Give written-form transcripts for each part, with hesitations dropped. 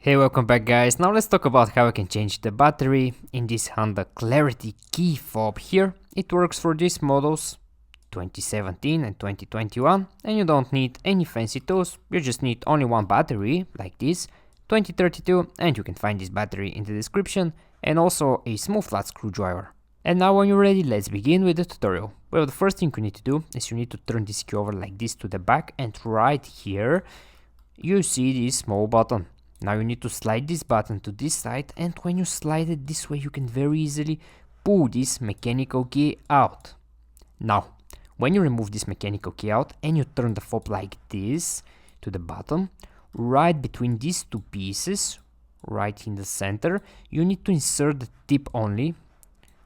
Hey, welcome back guys. Now let's talk about how I can change the battery in this Honda Clarity key fob here. It works for these models 2017 and 2021 and you don't need any fancy tools. You just need only one battery like this 2032 and you can find this battery in the description and also a small flat screwdriver. And now when you're ready, let's begin with the tutorial. Well, the first thing you need to do is you need to turn this key over like this to the back, and right here you see this small button. Now you need to slide this button to this side, and when you slide it this way you can very easily pull this mechanical key out. Now when you remove this mechanical key out and you turn the fob like this to the bottom, right between these two pieces, right in the center, you need to insert the tip only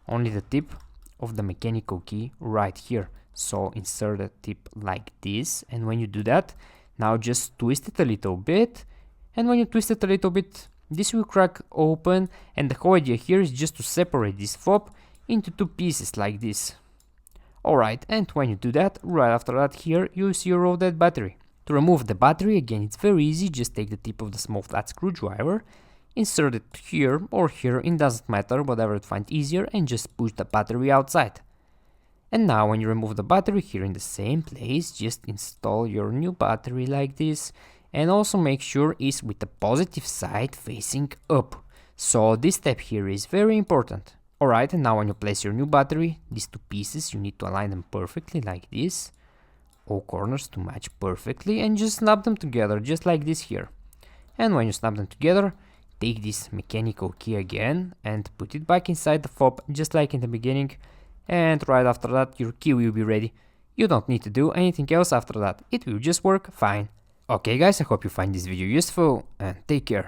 the tip of the mechanical key right here. So insert the tip like this, and when you do that, now just twist it a little bit. And when you twist it a little bit, this will crack open, and the whole idea here is just to separate this fob into two pieces like this. Alright, and when you do that, right after that here, you'll see your old dead battery. To remove the battery, again, it's very easy. Just take the tip of the small flat screwdriver, insert it here or here, it doesn't matter, whatever you find easier, and just push the battery outside. And now when you remove the battery here in the same place, just install your new battery like this. And also make sure it's with the positive side facing up. So this step here is very important. Alright, and now when you place your new battery, these two pieces, you need to align them perfectly like this. All corners to match perfectly, and just snap them together just like this here. And when you snap them together, take this mechanical key again and put it back inside the fob just like in the beginning. And right after that your key will be ready. You don't need to do anything else after that. It will just work fine. Okay guys, I hope you find this video useful and take care.